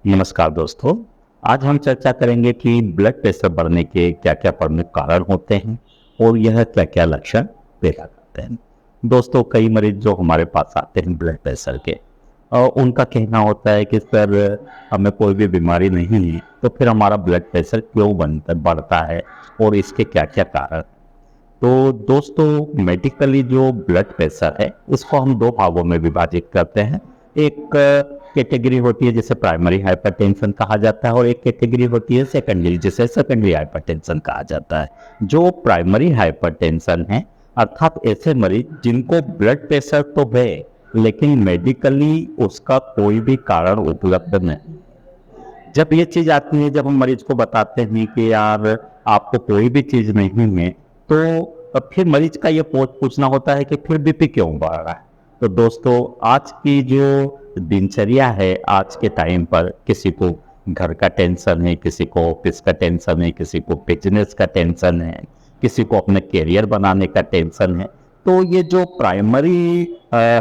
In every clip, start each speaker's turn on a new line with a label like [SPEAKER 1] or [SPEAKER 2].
[SPEAKER 1] नमस्कार दोस्तों। आज हम चर्चा करेंगे कि ब्लड प्रेशर बढ़ने के क्या-क्या प्रमुख कारण होते हैं और यह क्या-क्या लक्षण पैदा करते हैं। दोस्तों, कई मरीज जो हमारे पास आते हैं ब्लड प्रेशर के उनका कहना होता है कि सर हमें कोई भी बीमारी नहीं है, तो फिर हमारा ब्लड प्रेशर क्यों बढ़ता है और इसके क्या-क्या कारण। तो दोस्तों, मेडिकली जो ब्लड प्रेशर है उसको हम दो भागों में विभाजित करते हैं। एक कैटेगरी होती है जिसे प्राइमरी हाइपरटेंशन कहा जाता है और एक कैटेगरी होती है सेकेंडरी, जिसे सेकेंडरी हाइपरटेंशन कहा जाता है। जो प्राइमरी हाइपरटेंशन है अर्थात ऐसे मरीज जिनको ब्लड प्रेशर तो है लेकिन मेडिकली उसका कोई भी कारण उपलब्ध नहीं। जब ये चीज आती है, जब हम मरीज को बताते हैं कि यार आपको कोई भी चीज नहीं है, तो फिर मरीज का ये पूछना होता है कि फिर बीपी क्यों बढ़ रहा है। तो दोस्तों, आज की जो दिनचर्या है, आज के टाइम पर किसी को घर का टेंशन है, किसी को ऑफिस का टेंशन है, किसी को बिजनेस का टेंशन है, किसी को अपने कैरियर बनाने का टेंशन है। तो ये जो प्राइमरी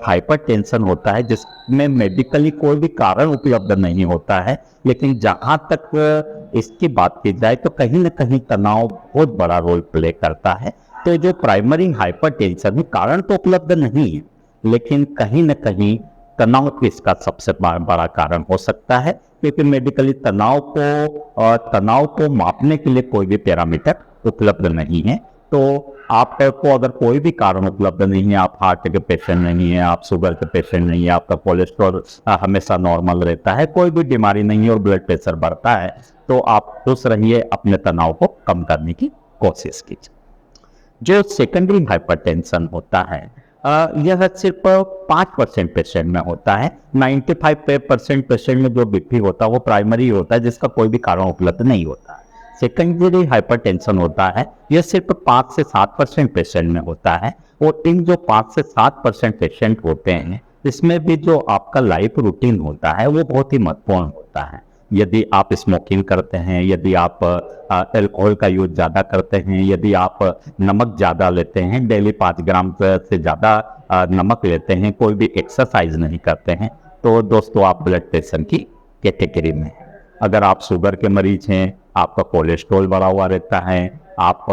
[SPEAKER 1] हाइपर टेंशन होता है जिसमें मेडिकली कोई भी कारण उपलब्ध नहीं होता है, लेकिन जहाँ तक इसकी बात की जाए तो कहीं ना कहीं तनाव बहुत बड़ा रोल प्ले करता है। तो जो प्राइमरी हाइपर टेंशन है, कारण तो उपलब्ध नहीं है लेकिन कहीं ना कहीं तनाव भी इसका सबसे बड़ा कारण हो सकता है, क्योंकि मेडिकली तनाव को मापने के लिए कोई भी पैरामीटर उपलब्ध नहीं है। तो आपको अगर कोई भी कारण उपलब्ध नहीं है, आप हार्ट के पेशेंट नहीं है, आप शुगर के पेशेंट नहीं है, आपका कोलेस्ट्रॉल हमेशा नॉर्मल रहता है, कोई भी बीमारी नहीं है और ब्लड प्रेशर बढ़ता है, तो आप खुश रहिए, अपने तनाव को कम करने की कोशिश कीजिए। जो सेकेंडरी हाइपरटेंशन होता है यह सिर्फ 5% पेशेंट में होता है। 95% पेशेंट में जो बीपी होता है वो प्राइमरी होता है, जिसका कोई भी कारण उपलब्ध नहीं होता। सेकेंडरी हाइपरटेंशन होता है, यह सिर्फ 5 से 7% पेशेंट में होता है। और इन जो 5 से 7% पेशेंट होते हैं, इसमें भी जो आपका लाइफ रूटीन होता है वो बहुत ही महत्वपूर्ण होता है। यदि आप स्मोकिंग करते हैं, यदि आप अल्कोहल का यूज ज़्यादा करते हैं, यदि आप नमक ज़्यादा लेते हैं, डेली 5 ग्राम से ज़्यादा नमक लेते हैं, कोई भी एक्सरसाइज नहीं करते हैं, तो दोस्तों आप ब्लड प्रेशर की कैटेगरी में हैं। अगर आप शुगर के मरीज हैं, आपका कोलेस्ट्रॉल बढ़ा हुआ रहता है, आप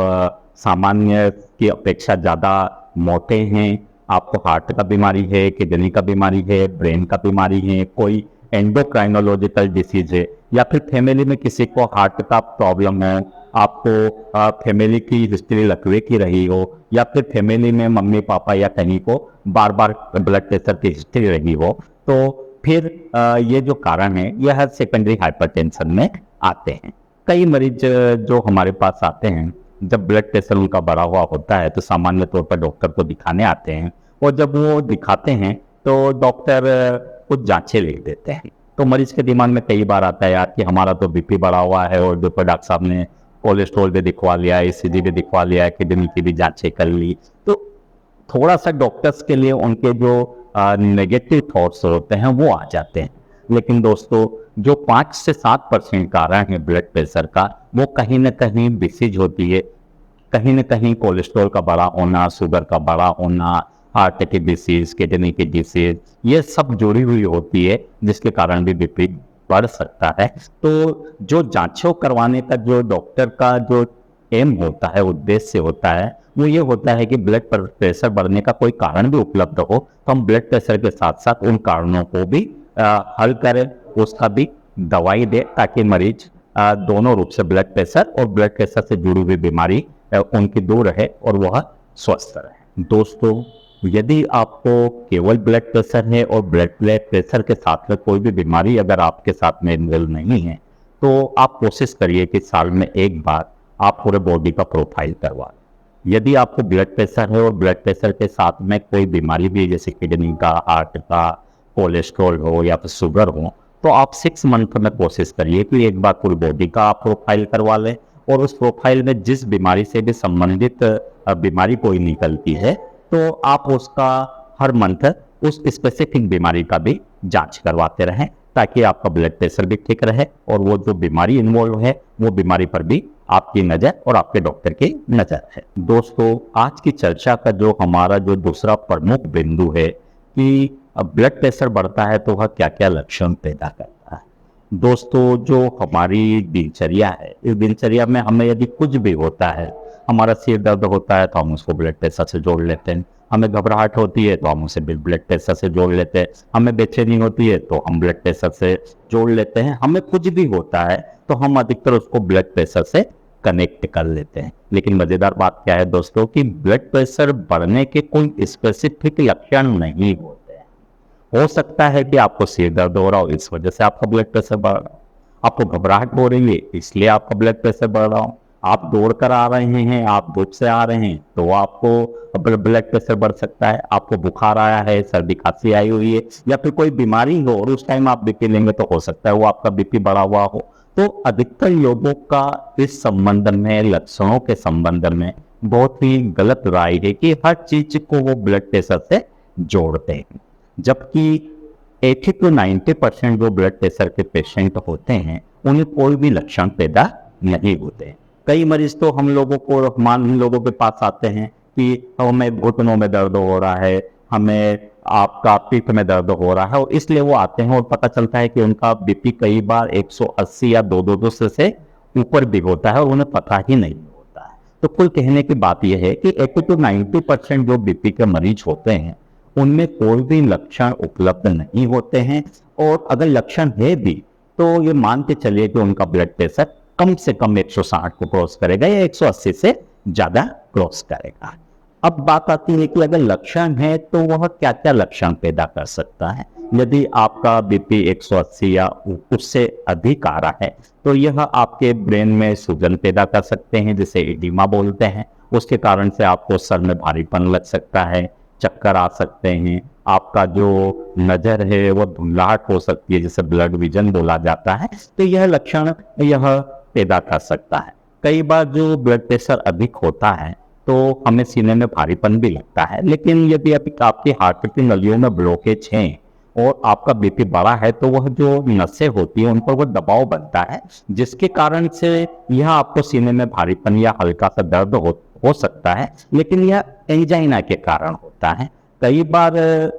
[SPEAKER 1] सामान्य की अपेक्षा ज़्यादा मोटे हैं, आपको हार्ट का बीमारी है, किडनी का बीमारी है, ब्रेन का बीमारी है, कोई एंडोक्राइनोलॉजिकल डिसीज है, या फिर फैमिली में किसी को हार्ट का प्रॉब्लम हो, आपको फैमिली की हिस्ट्री लकवे की रही हो, या फिर फैमिली में मम्मी पापा या कहीं को बार बार ब्लड प्रेशर की हिस्ट्री रही हो, तो फिर ये जो कारण है यह सेकेंडरी हाइपरटेंशन में आते हैं। कई मरीज जो हमारे पास आते हैं, जब ब्लड प्रेशर उनका बढ़ा हुआ होता है तो सामान्य तौर पर डॉक्टर को दिखाने आते हैं, और जब वो दिखाते हैं तो डॉक्टर कुछ जांचें लिख देते हैं। तो मरीज के दिमाग में कई बार आता है यार कि हमारा तो बीपी बढ़ा हुआ है और डॉक्टर साहब ने कोलेस्ट्रॉल भी दिखवा लिया, ईसीजी भी दिखवा लिया, किडनी की भी जांचें कर ली। तो थोड़ा सा डॉक्टर्स के लिए उनके जो नेगेटिव थॉट्स होते हैं वो आ जाते हैं। लेकिन दोस्तों, जो 5 से 7% कारण है ब्लड प्रेशर का, वो कहीं ना कहीं डिसीज होती है, कहीं न कहीं कोलेस्ट्रॉल का बढ़ा होना, शुगर का बढ़ा होना, हार्ट की डिसीज, किडनी की डिसीज, ये सब जुड़ी हुई होती है, जिसके कारण भी बीपी बढ़ सकता है। तो जो जांचों करवाने का जो डॉक्टर का जो एम होता है, उद्देश्य होता है, वो ये होता है कि ब्लड प्रेशर बढ़ने का कोई कारण भी उपलब्ध हो तो हम ब्लड प्रेशर के साथ साथ उन कारणों को भी हल करें, उसका भी दवाई दे, ताकि मरीज दोनों रूप से ब्लड प्रेशर और ब्लड प्रेशर से जुड़ी हुई बीमारी उनकी दूर रहे और वह स्वस्थ रहे। दोस्तों, यदि आपको केवल ब्लड प्रेशर है और ब्लड प्रेशर के साथ में कोई भी बीमारी अगर आपके साथ में इन्वॉल्व नहीं है, तो आप कोशिश करिए कि साल में एक बार आप पूरे बॉडी का प्रोफाइल करवा लें। यदि आपको ब्लड प्रेशर है और ब्लड प्रेशर के साथ में कोई बीमारी भी जैसे किडनी का, हार्ट का, कोलेस्ट्रॉल हो या फिर शुगर हो, तो आप 6 मंथ में कोशिश करिए कि एक बार पूरी बॉडी का आप प्रोफाइल करवा लें, और उस प्रोफाइल में जिस बीमारी से भी संबंधित बीमारी कोई निकलती है तो आप उसका हर मंथ उस स्पेसिफिक बीमारी का भी जांच करवाते रहें, ताकि आपका ब्लड प्रेशर भी ठीक रहे और वो जो बीमारी इन्वॉल्व है वो बीमारी पर भी आपकी नज़र और आपके डॉक्टर की नज़र है। दोस्तों, आज की चर्चा का जो हमारा जो दूसरा प्रमुख बिंदु है कि ब्लड प्रेशर बढ़ता है तो वह क्या क्या लक्षण पैदा करता है। दोस्तों जो हमारी दिनचर्या है, इस दिनचर्या में हमें यदि कुछ भी होता है, हमारा सिर दर्द होता है तो हम उसको ब्लड प्रेशर से जोड़ लेते हैं, हमें घबराहट होती है तो हम उसे ब्लड प्रेशर से जोड़ लेते हैं, हमें बेचैनी होती है तो हम ब्लड प्रेशर से जोड़ लेते हैं, हमें कुछ भी होता है तो हम अधिकतर उसको ब्लड प्रेशर से कनेक्ट कर लेते हैं। लेकिन मजेदार बात क्या है दोस्तों कि ब्लड प्रेशर बढ़ने के कोई स्पेसिफिक लक्षण नहीं होते। हो सकता है कि आपको सिर दर्द हो रहा हो, इस वजह से आपका ब्लड प्रेशर बढ़ रहा हो, आपको घबराहट हो रही है इसलिए आपका ब्लड प्रेशर बढ़ रहा हो, आप दौड़ कर आ रहे हैं, आप धूप से आ रहे हैं तो आपको ब्लड प्रेशर बढ़ सकता है, आपको बुखार आया है, सर्दी खांसी आई हुई है या फिर कोई बीमारी हो और उस टाइम आप बीपी लेंगे तो हो सकता है वो आपका बीपी बढ़ा हुआ हो। तो अधिकतर लोगों का इस संबंध में, लक्षणों के संबंध में बहुत ही गलत राय है कि हर चीज को वो ब्लड प्रेशर से जोड़ते हैं, जबकि 80 to 90% जो ब्लड प्रेशर के पेशेंट होते हैं उन्हें कोई भी लक्षण पैदा नहीं होते हैं। कई मरीज तो हम लोगों के पास आते हैं कि हमें घुटनों में दर्द हो रहा है, हमें आपका पीठ में दर्द हो रहा है, और इसलिए वो आते हैं और पता चलता है कि उनका बीपी कई बार 180 या 200 से ऊपर भी होता है और उन्हें पता ही नहीं होता है। तो कुल कहने की बात यह है कि 80 to 90% जो बीपी के मरीज होते हैं उनमें कोई भी लक्षण उपलब्ध नहीं होते हैं, और अगर लक्षण है भी तो ये मान के चलिए कि उनका ब्लड प्रेशर कम से कम 160 को क्रॉस करेगा या 180 से ज्यादा क्रॉस करेगा। अब बात आती है कि अगर लक्षण है तो वह क्या क्या लक्षण पैदा कर सकता है। यदि आपका बीपी 180 या उससे अधिक आ रहा है तो यह आपके ब्रेन में सूजन पैदा कर सकते हैं जिसे एडिमा बोलते हैं। उसके कारण से आपको सर में भारीपन लग सकता है, चक्कर आ सकते हैं, आपका जो नजर है वो धुंधलाहट हो सकती है जिसे ब्लड विजन बोला जाता है। तो यह लक्षण यह पैदा कर सकता है। कई बार जो ब्लड प्रेशर अधिक होता है तो हमें सीने में भारीपन भी लगता है, लेकिन यदि अभी आपकी हार्ट की नलियों में ब्लॉकेज है और आपका बीपी बढ़ा है तो वह जो नसें होती है उन पर वो दबाव बनता है जिसके कारण से यह आपको सीने में भारीपन या हल्का सा दर्द हो सकता है, लेकिन यह एंजाइना के कारण होता है। कई बार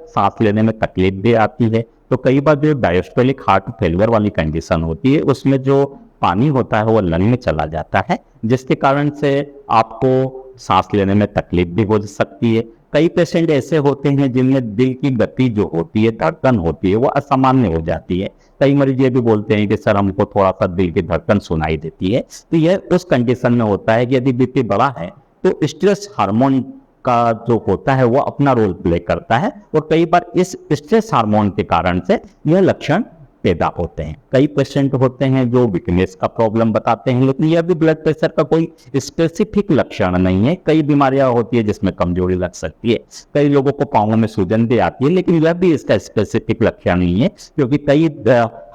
[SPEAKER 1] सांस लेने में तकलीफ भी आती है। तो कई बार जो डायस्टोलिक हार्ट फेलियर वाली कंडीशन होती है उसमें जो पानी होता है वो लंग में चला जाता है जिसके कारण से आपको सांस लेने में तकलीफ भी हो सकती है। कई पेशेंट ऐसे होते हैं जिनमें दिल की गति जो होती है, धड़कन होती है, वो असामान्य हो जाती है। कई मरीज ये भी बोलते हैं कि सर हमको थोड़ा सा दिल की धड़कन सुनाई देती है। तो यह उस कंडीशन में होता है कि यदि बीपी बढ़ा है तो स्ट्रेस हार्मोन का जो होता है वो अपना रोल प्ले करता है, और कई बार इस स्ट्रेस हार्मोन के कारण से यह लक्षण पैदा होते हैं। कई पेशेंट होते हैं जो वीकनेस का प्रॉब्लम बताते हैं, लेकिन यह भी ब्लड प्रेशर का कोई स्पेसिफिक लक्षण नहीं है। कई बीमारियां होती है जिसमें कमजोरी लग सकती है, कई लोगों को पांवों में सूजन भी आती है, लेकिन यह भी इसका स्पेसिफिक लक्षण नहीं है, क्योंकि कई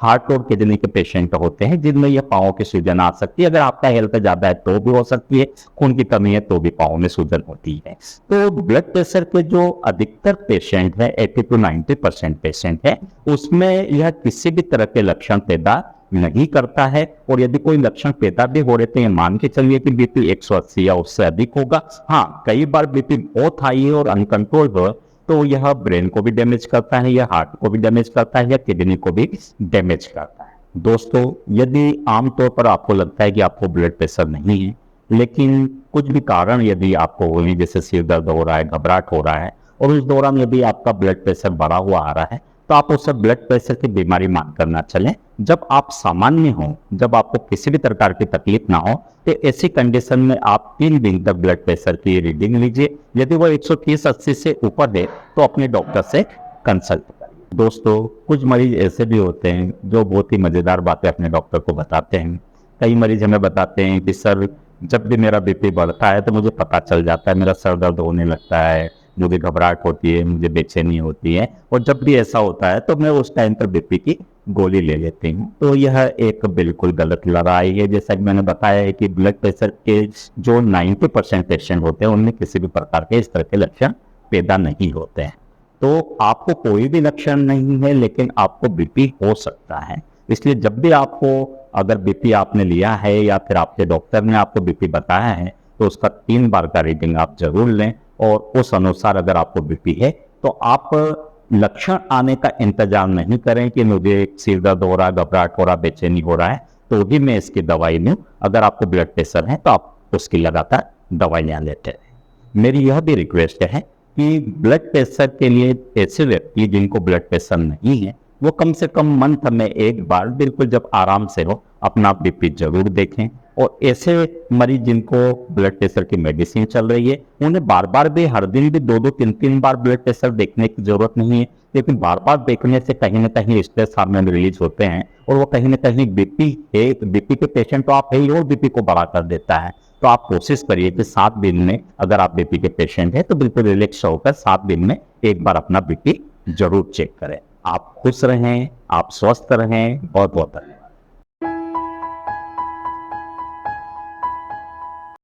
[SPEAKER 1] हार्ट और किडनी के पेशेंट होते हैं जिनमें यह पांवों की सूजन आ सकती है। अगर आपका हेल्थ ज्यादा है तो भी हो सकती है, खून की कमी है तो भी पांवों में सूजन होती है। तो ब्लड प्रेशर के जो अधिकतर पेशेंट है, 80 to 90% पेशेंट है, उसमें यह किसी भी तरह के लक्षण पैदा नहीं करता है। और यदि कोई लक्षण पैदा भी हो रहे तो ये मान के चलिए कि बीपी 180 या उससे अधिक होगा। हाँ, कई बार बीपी बहुत हाई है और अनकंट्रोल हो तो यह ब्रेन को भी डैमेज करता है, यह हार्ट को भी डैमेज करता है, या किडनी को भी डैमेज करता है। दोस्तों, यदि आमतौर पर आपको लगता है कि आपको ब्लड प्रेशर नहीं है, लेकिन कुछ भी कारण यदि आपको हो, जैसे सिर दर्द हो रहा है, घबराहट हो रहा है, और उस दौरान यदि आपका ब्लड प्रेशर बढ़ा हुआ आ रहा है, तो आप उसे ब्लड प्रेशर की बीमारी मानकर ना चलें। जब आप सामान्य हो, जब आपको किसी भी प्रकार की तकलीफ ना हो, तो ऐसी कंडीशन में आप 3 दिन तक ब्लड प्रेशर की रीडिंग लीजिए। यदि वो 130-80 से ऊपर है तो अपने डॉक्टर से कंसल्ट करिए। दोस्तों, कुछ मरीज ऐसे भी होते हैं जो बहुत ही मजेदार बातें अपने डॉक्टर को बताते हैं। कई मरीज हमें बताते हैं कि सर, जब भी मेरा बीपी बढ़ता है तो मुझे पता चल जाता है, मेरा सर दर्द होने लगता है, मुझे घबराहट होती है, मुझे बेचैनी होती है, और जब भी ऐसा होता है तो मैं उस टाइम पर बीपी की गोली ले लेती हूँ। तो यह एक बिल्कुल गलत लड़ाई है। जैसा कि मैंने बताया है कि ब्लड प्रेशर के जो 90% पेशेंट होते हैं उनमें किसी भी प्रकार के इस तरह के लक्षण पैदा नहीं होते हैं। तो आपको कोई भी लक्षण नहीं है, लेकिन आपको बीपी हो सकता है। इसलिए जब भी आपको, अगर बीपी आपने लिया है या फिर आपके डॉक्टर ने आपको बीपी बताया है, तो उसका 3 बार का रीडिंग आप जरूर लें, और उस अनुसार अगर आपको बीपी है तो आप लक्षण आने का इंतजार नहीं करें कि मुझे सिर दर्द हो रहा है, घबराहट हो रहा है, बेचैनी हो रहा है तो भी मैं इसकी दवाई लूं। अगर आपको ब्लड प्रेशर है तो आप उसकी लगातार दवाइयां लेते रहें। मेरी यह भी रिक्वेस्ट है कि ब्लड प्रेशर के लिए ऐसे व्यक्ति जिनको ब्लड प्रेशर नहीं है वो कम से कम मंथ में एक बार बिल्कुल जब आराम से हो अपना बीपी जरूर देखें। और ऐसे मरीज जिनको ब्लड प्रेशर की मेडिसिन चल रही है उन्हें बार बार भी हर दिन भी 2-3 बार ब्लड प्रेशर देखने की जरूरत नहीं है, लेकिन बार बार देखने से कहीं ना कहीं स्ट्रेस हार्मोन रिलीज होते हैं और वो कहीं ना कहीं बीपी के पेशेंट तो आप है ही और बीपी को बढ़ा कर देता है। तो आप कोशिश करिए कि 7 दिन में अगर आप बीपी के पेशेंट हैं तो बिल्कुल रिलैक्स होकर 7 दिन में एक बार अपना बीपी जरूर चेक करें। आप खुश रहें, आप स्वस्थ रहें। बहुत बहुत धन्यवाद।